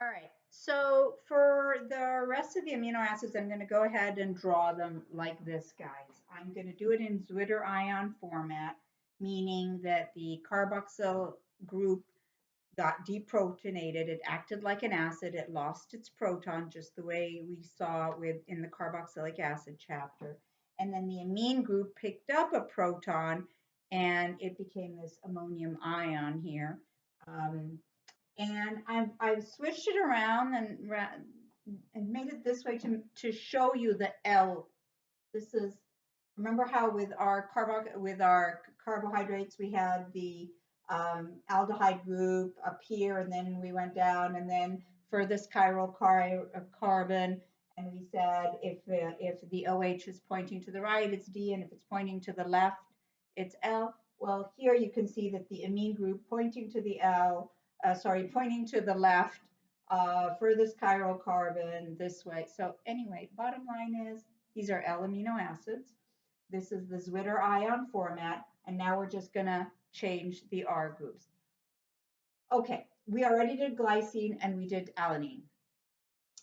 All right. So for the rest of the amino acids, I'm going to go ahead and draw them like this, guys. I'm going to do it in zwitterion format, meaning that the carboxyl group got deprotonated. It acted like an acid. It lost its proton, just the way we saw with in the carboxylic acid chapter. And then the amine group picked up a proton, and it became this ammonium ion here. Um, and I've switched it around and made it this way to show you the L. This is, remember how with our carbohydrates we had the aldehyde group up here, and then we went down, and then for this chiral carbon, and we said if the OH is pointing to the right, it's D, and if it's pointing to the left, it's L. Well, here you can see that the amine group pointing to the pointing to the left for this chiral carbon this way. So anyway, bottom line is these are L amino acids. This is the zwitterion format, and now we're just going to change the R groups. Okay, we already did glycine and we did alanine.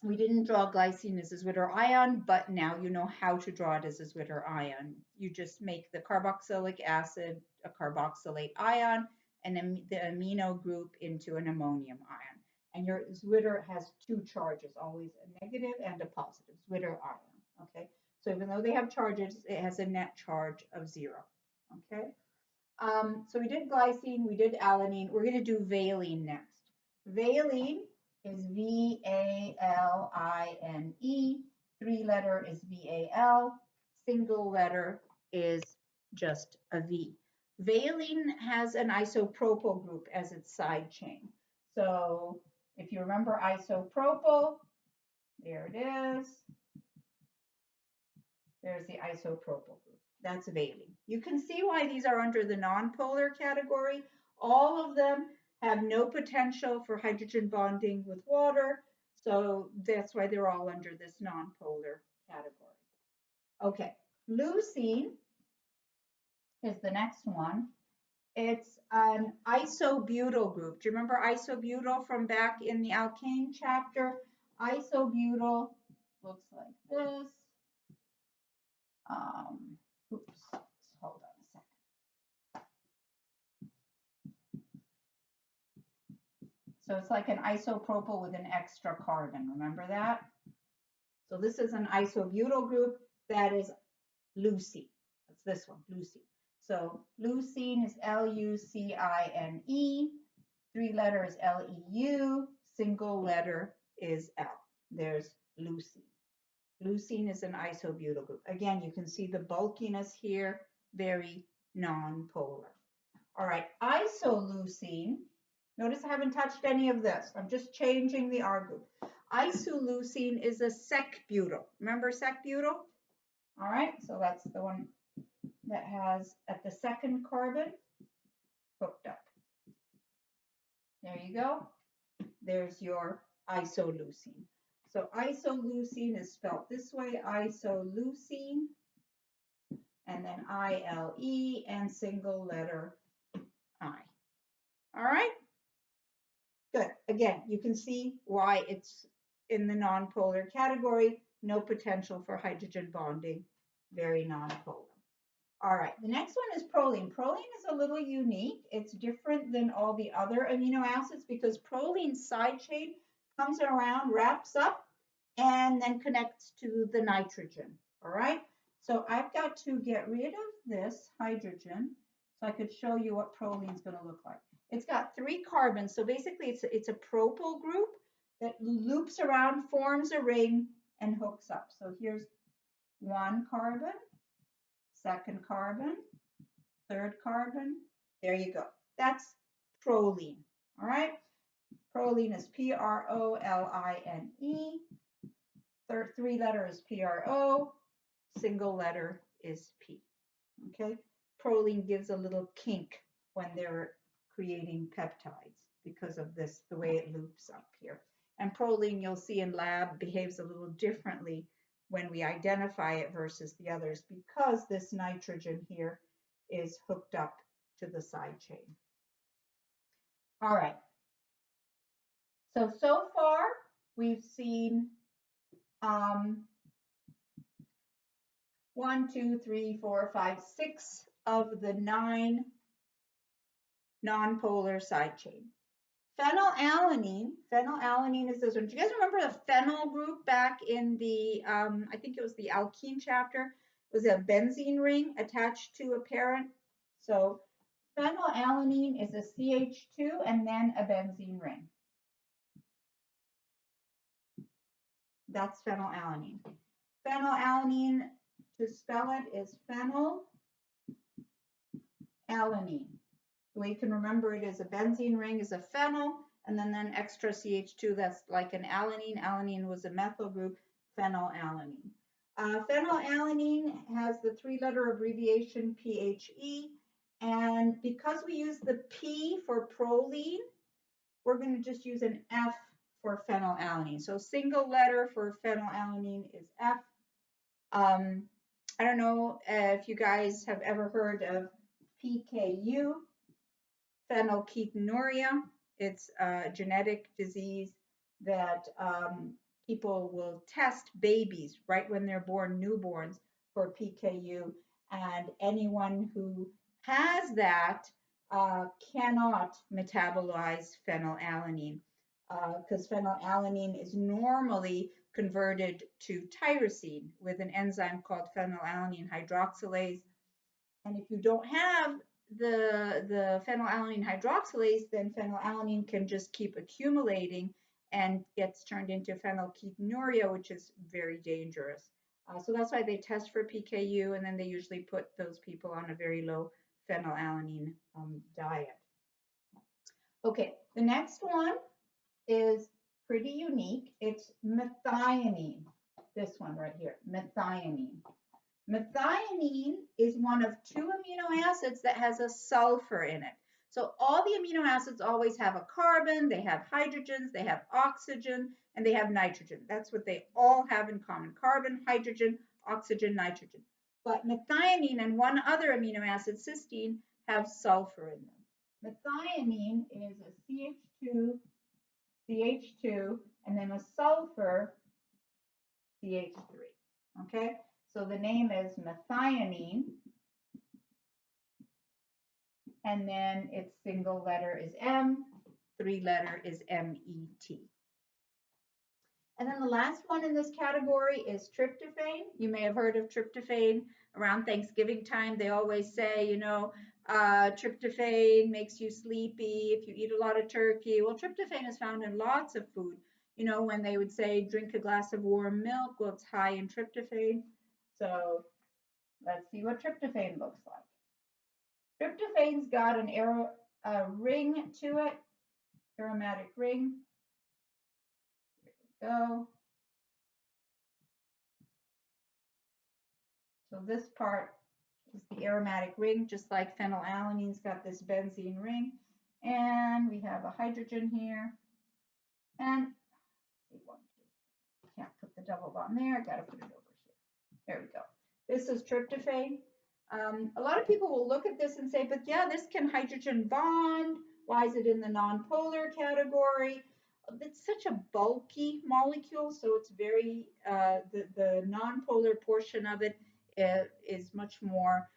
We didn't draw glycine as a zwitterion, but now you know how to draw it as a zwitterion. You just make the carboxylic acid a carboxylate ion and the amino group into an ammonium ion. And your zwitter has two charges, always a negative and a positive, zwitter ion, okay? So even though they have charges, it has a net charge of 0, okay? So we did glycine, we did alanine. We're going to do valine next. Valine is V-A-L-I-N-E. 3-letter is V-A-L. Single letter is just a V. Valine has an isopropyl group as its side chain. So if you remember isopropyl, there it is. There's the isopropyl group. That's valine. You can see why these are under the nonpolar category. All of them have no potential for hydrogen bonding with water, so that's why they're all under this nonpolar category. Okay, leucine is the next one. It's an isobutyl group. Do you remember isobutyl from back in the alkane chapter? Isobutyl looks like this. Oops, hold on a second. So it's like an isopropyl with an extra carbon. Remember that? So this is an isobutyl group that is leucine. That's this one, leucine. So leucine is L-U-C-I-N-E. 3-letter is L-E-U. Single letter is L. There's leucine. Leucine is an isobutyl group. Again, you can see the bulkiness here, very non-polar. All right, isoleucine. Notice I haven't touched any of this. I'm just changing the R group. Isoleucine is a sec-butyl. Remember sec-butyl? All right, so that's the one that has at the second carbon hooked up. There you go. There's your isoleucine. So isoleucine is spelled this way, isoleucine, and then I-L-E and single letter I. All right? Good. Again, you can see why it's in the nonpolar category. No potential for hydrogen bonding. Very nonpolar. All right, the next one is proline. Proline is a little unique. It's different than all the other amino acids because proline's side chain comes around, wraps up, and then connects to the nitrogen. All right, so I've got to get rid of this hydrogen so I could show you what proline is going to look like. It's got 3 carbons, so basically it's a propyl group that loops around, forms a ring, and hooks up. So here's 1 carbon, 2nd carbon, 3rd carbon. There you go. That's proline. All right. Proline is P-R-O-L-I-N-E. 3-letter is P-R-O. Single letter is P. Okay. Proline gives a little kink when they're creating peptides because of this, the way it loops up here. And proline, you'll see in lab, behaves a little differently when we identify it versus the others because this nitrogen here is hooked up to the side chain. All right. So far we've seen 1, 2, 3, 4, 5, 6 of the 9 nonpolar side chain. Phenylalanine is this one. Do you guys remember the phenyl group back in the, I think it was the alkene chapter? It was a benzene ring attached to a parent. So phenylalanine is a CH2 and then a benzene ring. That's phenylalanine. Phenylalanine, to spell it, is phenylalanine. The way you can remember it is a benzene ring is a phenyl, and then extra CH2, that's like an alanine. Alanine was a methyl group, phenylalanine. Phenylalanine has the 3-letter abbreviation PHE, and because we use the P for proline, we're going to just use an F for phenylalanine. So single letter for phenylalanine is F. I don't know if you guys have ever heard of PKU, phenylketonuria. It's a genetic disease that people will test babies right when they're born, newborns, for PKU. And anyone who has that cannot metabolize phenylalanine because phenylalanine is normally converted to tyrosine with an enzyme called phenylalanine hydroxylase. And if you don't have the phenylalanine hydroxylase, then phenylalanine can just keep accumulating and gets turned into phenylketonuria, which is very dangerous. So that's why they test for PKU, and then they usually put those people on a very low phenylalanine diet. Okay, the next one is pretty unique. It's methionine. This one right here, methionine. Methionine is one of 2 amino acids that has a sulfur in it. So all the amino acids always have a carbon, they have hydrogens, they have oxygen, and they have nitrogen. That's what they all have in common: carbon, hydrogen, oxygen, nitrogen. But methionine and one other amino acid, cysteine, have sulfur in them. Methionine is a CH2, CH2, and then a sulfur, CH3. Okay? So the name is methionine, and then its single letter is M, 3-letter is MET. And then the last one in this category is tryptophan. You may have heard of tryptophan. Around Thanksgiving time, they always say, you know, tryptophan makes you sleepy if you eat a lot of turkey. Well, tryptophan is found in lots of food. You know, when they would say drink a glass of warm milk, well, it's high in tryptophan. So let's see what tryptophan looks like. Tryptophan's got an ring to it, aromatic ring. Here we go. So this part is the aromatic ring, just like phenylalanine's got this benzene ring. And we have a hydrogen here. And can't put the double bond there. I got to put it over here. There we go. This is tryptophan. A lot of people will look at this and say, but yeah, this can hydrogen bond. Why is it in the nonpolar category? It's such a bulky molecule, so it's very, the nonpolar portion of it is much more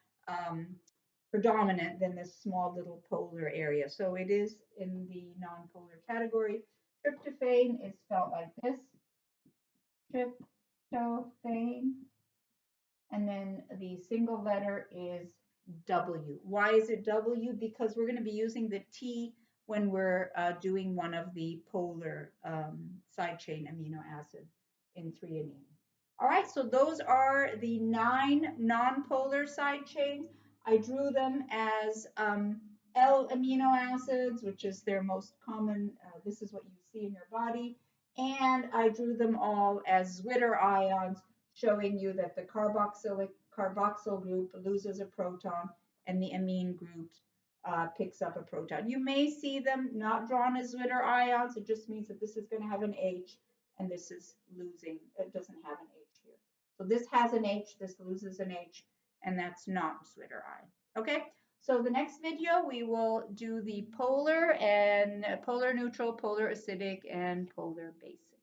predominant than this small little polar area. So it is in the nonpolar category. Tryptophan is spelled like this, tryptophan. And then the single letter is W. Why is it W? Because we're going to be using the T when we're doing one of the polar side chain amino acids in threonine. All right, so those are the 9 nonpolar side chains. I drew them as L amino acids, which is their most common. This is what you see in your body. And I drew them all as zwitterions, showing you that the carboxyl group loses a proton and the amine group picks up a proton. You may see them not drawn as zwitterions. It just means that this is going to have an H and this is losing. It doesn't have an H here. So this has an H, this loses an H, and that's not zwitterion. Okay, So the next video, we will do the polar and polar neutral, polar acidic, and polar basic.